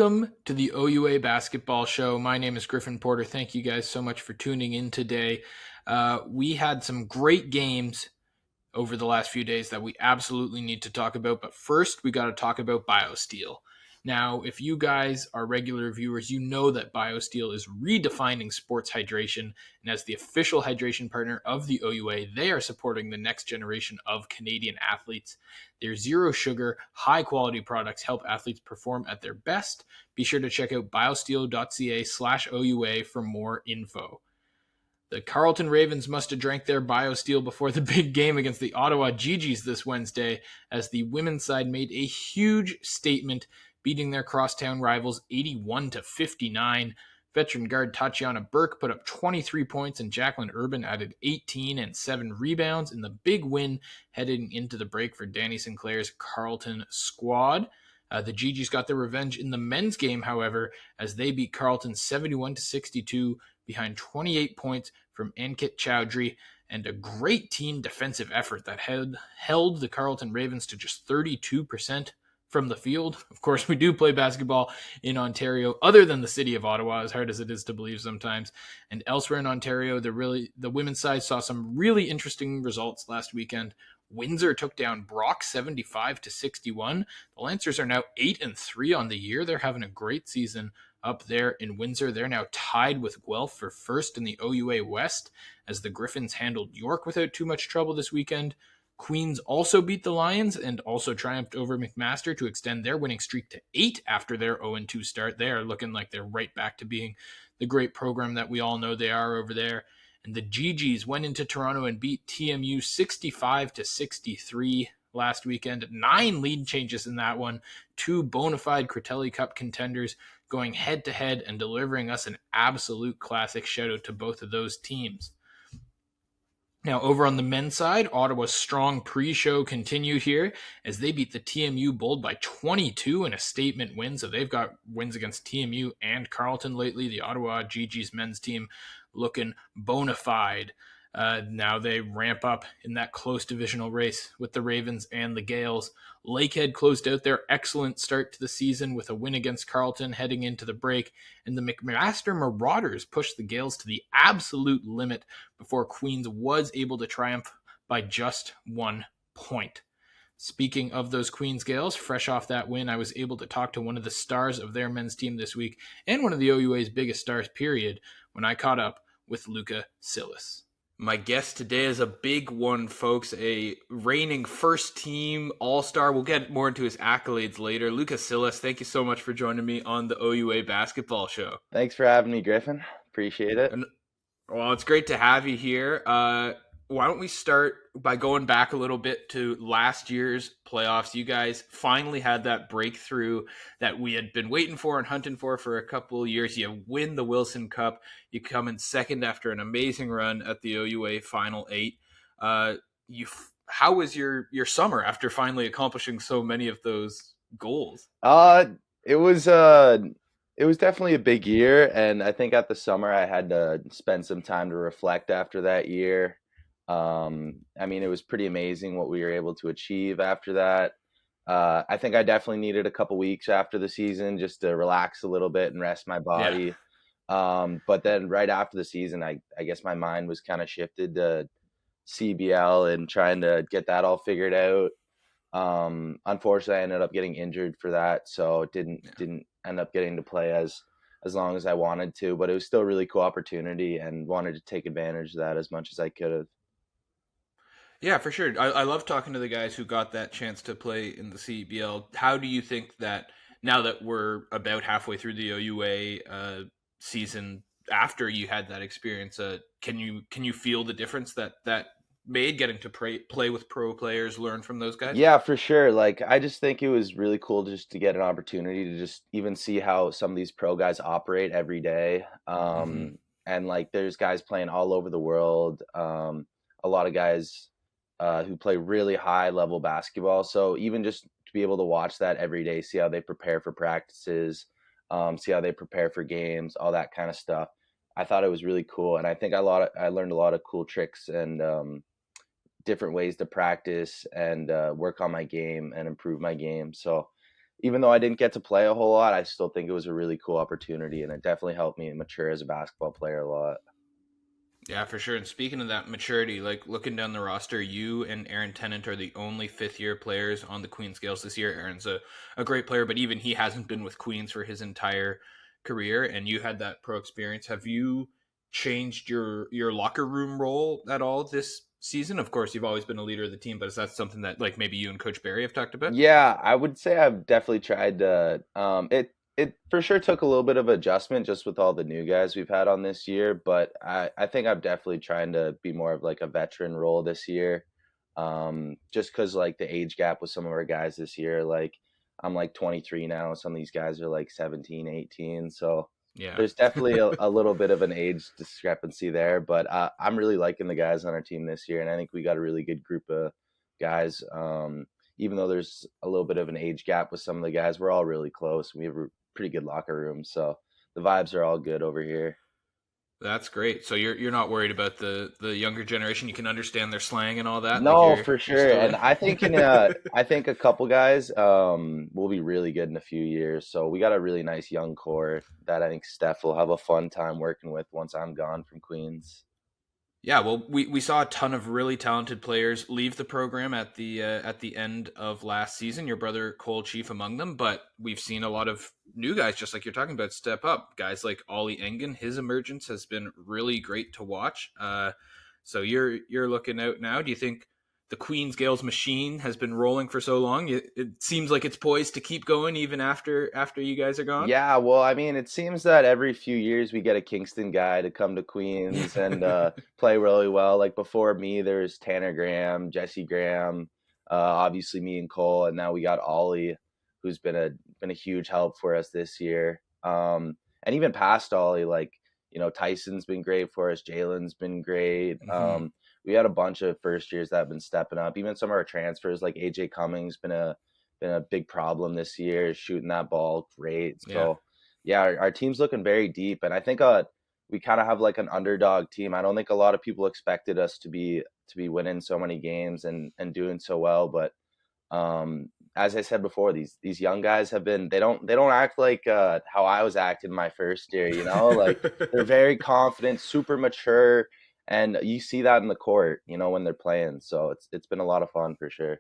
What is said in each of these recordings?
Welcome to the OUA Basketball Show. My name is Griffin Porter. Thank you guys so much for tuning in today. We had some great games over the last few days that we absolutely need to talk about. But first, we got to talk about BioSteel. Now, if you guys are regular viewers, you know that BioSteel is redefining sports hydration. And as the official hydration partner of the OUA, they are supporting the next generation of Canadian athletes. Their zero sugar, high quality products help athletes perform at their best. Be sure to check out biosteel.ca/OUA for more info. The Carleton Ravens must have drank their BioSteel before the big game against the Ottawa Gee-Gees this Wednesday, as the women's side made a huge statement, beating their crosstown rivals 81-59. Veteran guard Tatiana Burke put up 23 points, and Jacqueline Urban added 18 and 7 rebounds in the big win heading into the break for Danny Sinclair's Carleton squad. The Gee-Gees got their revenge in the men's game, however, as they beat Carleton 71-62 behind 28 points from Ankit Chowdhury and a great team defensive effort that held the Carleton Ravens to just 32% from the field. Of course, we do play basketball in Ontario, other than the city of Ottawa, as hard as it is to believe sometimes. And elsewhere in Ontario, the women's side saw some really interesting results last weekend. Windsor took down Brock 75-61. The Lancers are now 8-3 on the year. They're having a great season up there in Windsor. They're now tied with Guelph for first in the OUA West, as the Griffins handled York without too much trouble this weekend. Queens also beat the Lions and also triumphed over McMaster to extend their winning streak to 8 after their 0-2 start. They are looking like they're right back to being the great program that we all know they are over there. And the Gee-Gees went into Toronto and beat TMU 65-63 last weekend. 9 lead changes in that one. 2 bona fide Critelli Cup contenders going head-to-head and delivering us an absolute classic. Shout out to both of those teams. Now, over on the men's side, Ottawa's strong pre-show continued here as they beat the TMU Bold by 22 in a statement win. So they've got wins against TMU and Carleton lately. The Ottawa Gee-Gees men's team looking bona fide. Now they ramp up in that close divisional race with the Ravens and the Gaels. Lakehead closed out their excellent start to the season with a win against Carleton heading into the break, and the McMaster Marauders pushed the Gaels to the absolute limit before Queens was able to triumph by just 1 point. Speaking of those Queens Gaels, fresh off that win, I was able to talk to one of the stars of their men's team this week and one of the OUA's biggest stars, period, when I caught up with Luka Syllas. My guest today is a big one, folks, a reigning first-team All-Star. We'll get more into his accolades later. Luka Syllas, thank you so much for joining me on the OUA Basketball Show. Thanks for having me, Griffin. Appreciate it. Well, it's great to have you here. Why don't we start by going back a little bit to last year's playoffs? You guys finally had that breakthrough that we had been waiting for and hunting for a couple of years. You win the Wilson Cup. You come in second after an amazing run at the OUA Final 8. How was your summer after finally accomplishing so many of those goals? It was definitely a big year, and I think at the summer I had to spend some time to reflect after that year. I mean, it was pretty amazing what we were able to achieve after that. I think I definitely needed a couple weeks after the season just to relax a little bit and rest my body. Yeah. But then right after the season, I guess my mind was kind of shifted to CBL and trying to get that all figured out. Unfortunately, I ended up getting injured for that, so it didn't end up getting to play as long as I wanted to. But it was still a really cool opportunity, and wanted to take advantage of that as much as I could have. Yeah, for sure. I love talking to the guys who got that chance to play in the CBL. How do you think that now that we're about halfway through the OUA season, after you had that experience, can you feel the difference that made getting to play with pro players, learn from those guys? Yeah, for sure. Like, I just think it was really cool just to get an opportunity to just even see how some of these pro guys operate every day. And like, there's guys playing all over the world. A lot of guys who play really high level basketball. So even just to be able to watch that every day, see how they prepare for practices, see how they prepare for games, all that kind of stuff. I thought it was really cool. And I think I learned a lot of cool tricks and different ways to practice and work on my game and improve my game. So even though I didn't get to play a whole lot, I still think it was a really cool opportunity, and it definitely helped me mature as a basketball player a lot. Yeah, for sure. And speaking of that maturity, like looking down the roster, you and Aaron Tennant are the only fifth year players on the Queens Gaels this year. Aaron's a great player, but even he hasn't been with Queens for his entire career. And you had that pro experience. Have you changed your locker room role at all this season? Of course, you've always been a leader of the team, but is that something that like maybe you and Coach Barry have talked about? Yeah, I would say I've definitely tried to. It for sure took a little bit of adjustment just with all the new guys we've had on this year, but I think I'm definitely trying to be more of like a veteran role this year. Just because like the age gap with some of our guys this year, like I'm like 23 now, some of these guys are like 17, 18, so Yeah. there's definitely a little bit of an age discrepancy there, but I'm really liking the guys on our team this year, and I think we got a really good group of guys. Even though there's a little bit of an age gap with some of the guys, we're all really close. We have a pretty good locker room, so the vibes are all good over here. That's great. So you're not worried about the younger generation. You can understand their slang and all that. Like No, you're for you're sure. still And there. I think I think a couple guys will be really good in a few years. So we got a really nice young core that I think Steph will have a fun time working with once I'm gone from Queens. Yeah, well, we saw a ton of really talented players leave the program at the end of last season. Your brother Cole Chief among them, but we've seen a lot of new guys, just like you're talking about, step up. Guys like Ollie Engen, his emergence has been really great to watch. So you're looking out now. Do you think the Queens Gales machine has been rolling for so long? It seems like it's poised to keep going even after you guys are gone. Yeah, well, I mean, it seems that every few years we get a Kingston guy to come to Yeah. Queens and play really well. Like before me, there's Tanner Graham, Jesse Graham, obviously me and Cole, and now we got Ollie, who's been a huge help for us this year. And even past Ollie, like Tyson's been great for us, Jalen's been great. Hmm. We had a bunch of first years that have been stepping up. Even some of our transfers, like AJ Cummings, been a big problem this year, shooting that ball great. Yeah. So yeah, our team's looking very deep, and I think we kind of have like an underdog team. I don't think a lot of people expected us to be winning so many games and doing so well, but as I said before, these young guys have been they don't act like how I was acting my first year. Like they're very confident, super mature, and you see that in the court. When they're playing. So it's been a lot of fun for sure.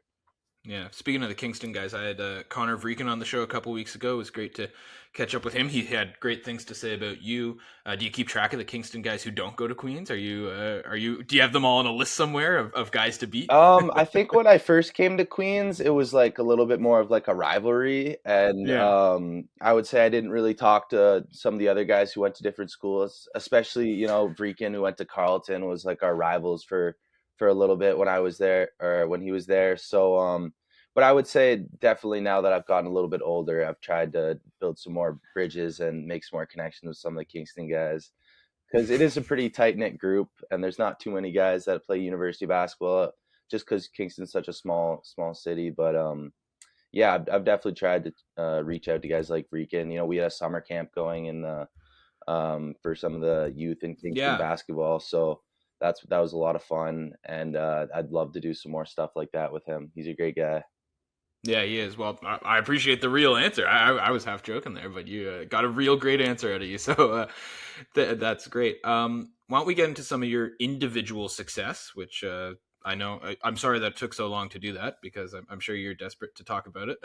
Yeah. Speaking of the Kingston guys, I had Connor Vreeken on the show a couple weeks ago. It was great to catch up with him. He had great things to say about you. Do you keep track of the Kingston guys who don't go to Queens? Do you have them all on a list somewhere of guys to beat? I think when I first came to Queens, it was like a little bit more of like a rivalry, and Yeah. I would say I didn't really talk to some of the other guys who went to different schools, especially Vreeken, who went to Carleton, was like our rivals for a little bit when I was there or when he was there. So, but I would say definitely now that I've gotten a little bit older, I've tried to build some more bridges and make some more connections with some of the Kingston guys because it is a pretty tight knit group, and there's not too many guys that play university basketball. Just because Kingston's such a small city, but yeah, I've definitely tried to reach out to guys like Rican. We had a summer camp going in the for some of the youth in Kingston Yeah. basketball, so that was a lot of fun, and I'd love to do some more stuff like that with him. He's a great guy. Yeah, he is. Well, I appreciate the real answer. I was half joking there, but you got a real great answer out of you. So that's great. Why don't we get into some of your individual success, which I know I'm sorry that took so long to do that because I'm sure you're desperate to talk about it.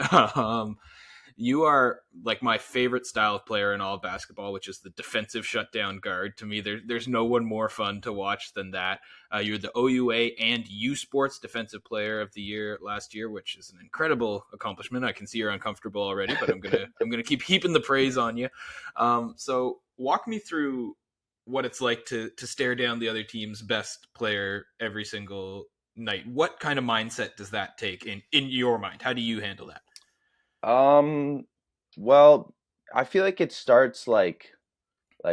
You are like my favorite style of player in all of basketball, which is the defensive shutdown guard. To me, there's no one more fun to watch than that. You're the OUA and U Sports Defensive Player of the Year last year, which is an incredible accomplishment. I can see you're uncomfortable already, but I'm gonna keep heaping the praise on you. So walk me through what it's like to stare down the other team's best player every single night. What kind of mindset does that take in your mind? How do you handle that? Um, well, I feel like it starts like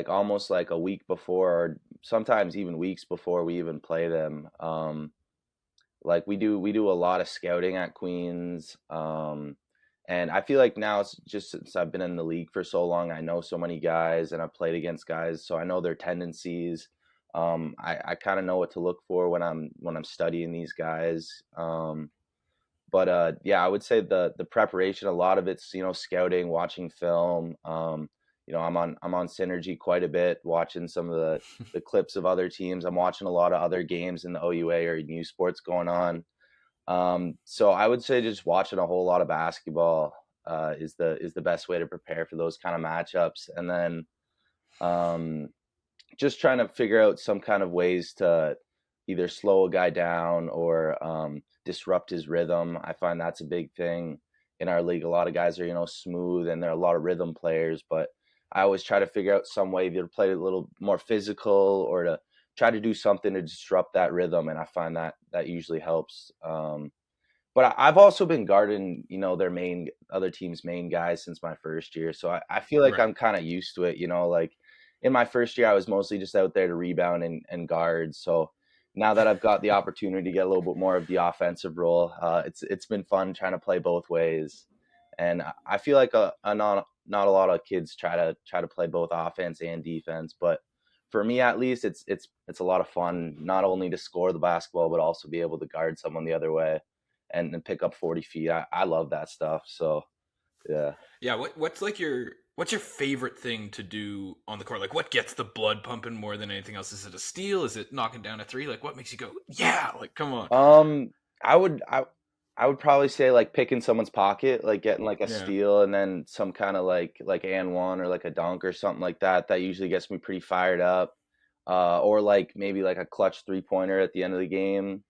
almost like a week before, or sometimes even weeks before we even play them. Like we do a lot of scouting at Queens. And I feel like now it's just since I've been in the league for so long, I know so many guys and I've played against guys, so I know their tendencies. I kind of know what to look for when I'm studying these guys. But yeah, I would say the preparation, a lot of it's, scouting, watching film. I'm on Synergy quite a bit, watching some of the clips of other teams. I'm watching a lot of other games in the OUA or new sports going on. So I would say just watching a whole lot of basketball is the best way to prepare for those kind of matchups. And then um, just trying to figure out some kind of ways to either slow a guy down or disrupt his rhythm. I find that's a big thing in our league. A lot of guys are, smooth, and there are a lot of rhythm players, but I always try to figure out some way either to play a little more physical or to try to do something to disrupt that rhythm. And I find that usually helps. But I've also been guarding, their main other team's main guys since my first year. So I feel like Right. I'm kind of used to it, like in my first year, I was mostly just out there to rebound and guard. So now that I've got the opportunity to get a little bit more of the offensive role, it's been fun trying to play both ways. And I feel like not a lot of kids try to play both offense and defense, but for me at least, it's a lot of fun not only to score the basketball but also be able to guard someone the other way and pick up 40 feet. I love that stuff. So yeah. Yeah, what's your favorite thing to do on the court? Like, what gets the blood pumping more than anything else? Is it a steal? Is it knocking down a three? Like, what makes you go, yeah? Like, come on. Um, I would probably say like picking someone's pocket, like getting like a Yeah. steal and then some kind of like and one or like a dunk or something like that. That usually gets me pretty fired up. Or like maybe like a clutch 3-pointer at the end of the game.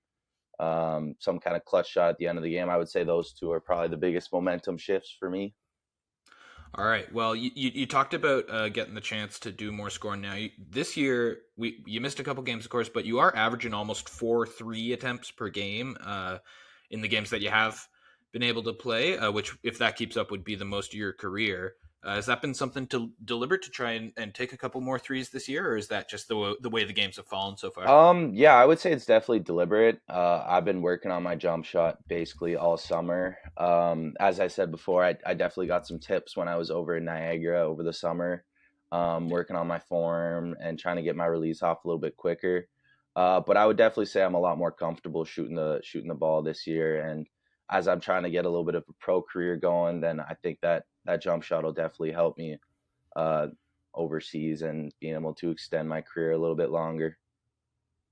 Some kind of clutch shot at the end of the game. I would say those two are probably the biggest momentum shifts for me. All right. Well, you talked about getting the chance to do more scoring. Now, this year you missed a couple games, of course, but you are averaging almost 4 3 attempts per game in the games that you have been able to play. Which, if that keeps up, would be the most of your career. Has that been something to deliberate to try and take a couple more threes this year, or is that just the way the games have fallen so far? Yeah, I would say it's definitely deliberate. I've been working on my jump shot basically all summer. As I said before, I definitely got some tips when I was over in Niagara over the summer, Yeah. working on my form and trying to get my release off a little bit quicker. But I would definitely say I'm a lot more comfortable shooting the ball this year. And as I'm trying to get a little bit of a pro career going, then I think that jump shot will definitely help me uh, overseas and being able to extend my career a little bit longer.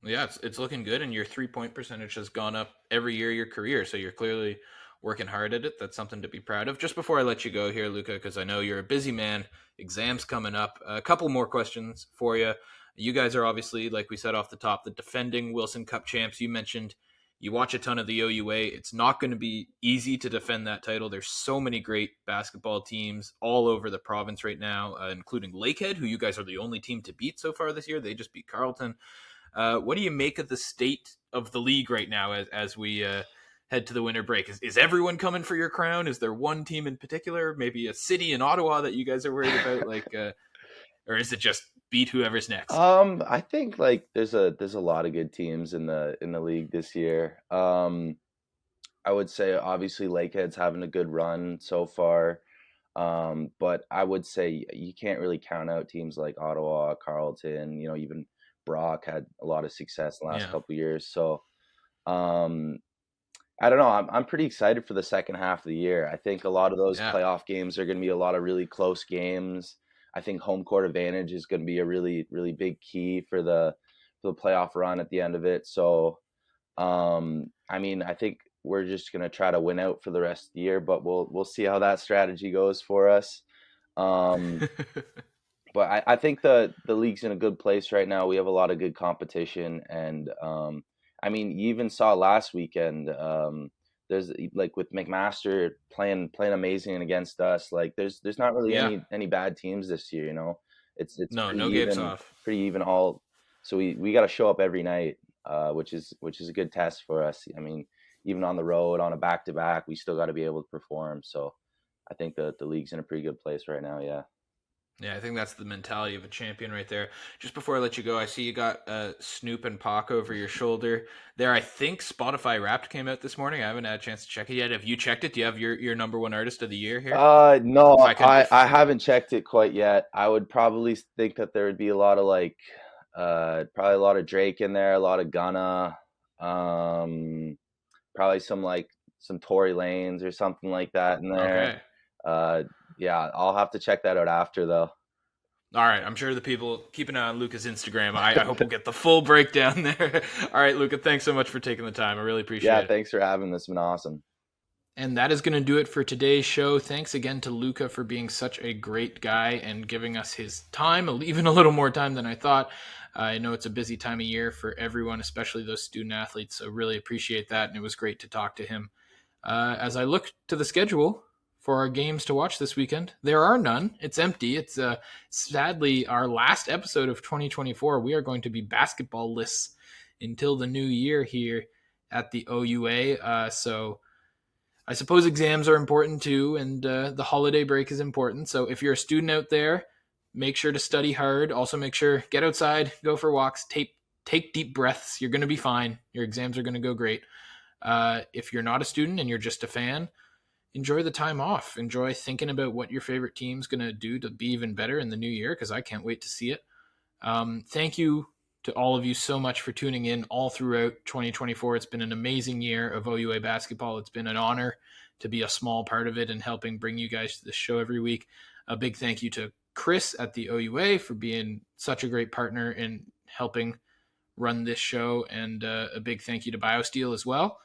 Yeah, it's looking good, and your 3 point percentage has gone up every year of your career. So you're clearly working hard at it. That's something to be proud of. Just before I let you go here, Luca, because I know you're a busy man. Exams coming up. A couple more questions for you. You guys are obviously, like we said off the top, the defending Wilson Cup champs. You mentioned you watch a ton of the OUA. It's not going to be easy to defend that title. There's so many great basketball teams all over the province right now, including Lakehead, who you guys are the only team to beat so far this year. They just beat Carleton. What do you make of the state of the league right now as we head to the winter break? Is everyone coming for your crown? Is there one team in particular, maybe a city in Ottawa that you guys are worried about, or is it just beat whoever's next? I think like there's a lot of good teams in the league this year. I would say obviously Lakehead's having a good run so far. But I would say you can't really count out teams like Ottawa, Carleton, even Brock had a lot of success in the last Yeah, couple of years. So um, I don't know. I'm pretty excited for the second half of the year. I think a lot of those yeah, playoff games are going to be a lot of really close games. I think home court advantage is going to be a really really big key for the playoff run at the end of it. So I mean, I think we're just going to try to win out for the rest of the year, but we'll see how that strategy goes for us. Um, but I think the league's in a good place right now. We have a lot of good competition, and I mean, you even saw last weekend. There's like with McMaster playing amazing against us. Like there's not really yeah. any bad teams this year. It's No, pretty no games even, off. pretty even all. So we got to show up every night, which is a good test for us. I mean, even on the road on a back to back, we still got to be able to perform. So I think the league's in a pretty good place right now. Yeah. Yeah, I think that's the mentality of a champion right there. Just before I let you go, I see you got Snoop and Pac over your shoulder there. I think Spotify Wrapped came out this morning. I haven't had a chance to check it yet. Have you checked it? Do you have your number one artist of the year here? No, If I could, I if haven't checked it quite yet. I would probably think that there would be a lot of like, probably a lot of Drake in there, a lot of Gunna, um, probably some like some Tory Lanes or something like that in there. Okay. Yeah, I'll have to check that out after though. All right, I'm sure the people keep an eye on Luka's Instagram. I hope we'll get the full breakdown there. All right, Luka, thanks so much for taking the time. I really Yeah, appreciate it. thanks for having this. It's been awesome. And that is going to do it for today's show. Thanks again to Luka for being such a great guy and giving us his time, even a little more time than I thought. I know it's a busy time of year for everyone, especially those student athletes. So really appreciate that, and it was great to talk to him. As I look to the schedule for our games to watch this weekend, there are none. It's empty. It's sadly our last episode of 2024. We are going to be basketball-less until the new year here at the OUA. So I suppose exams are important too, and the holiday break is important. So if you're a student out there, make sure to study hard. Also, make sure get outside, go for walks, take deep breaths. You're going to be fine. Your exams are going to go great. If you're not a student and you're just a fan, enjoy the time off. Enjoy thinking about what your favorite team's going to do to be even better in the new year, because I can't wait to see it. Thank you to all of you so much for tuning in all throughout 2024. It's been an amazing year of OUA basketball. It's been an honor to be a small part of it and helping bring you guys to the show every week. A big thank you to Chris at the OUA for being such a great partner in helping run this show, and a big thank you to BioSteel as well.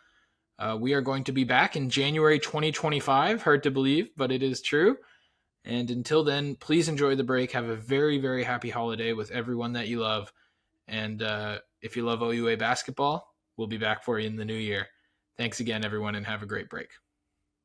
We are going to be back in January 2025. Hard to believe, but it is true. And until then, please enjoy the break. Have a very, very happy holiday with everyone that you love. And if you love OUA basketball, we'll be back for you in the new year. Thanks again, everyone, and have a great break.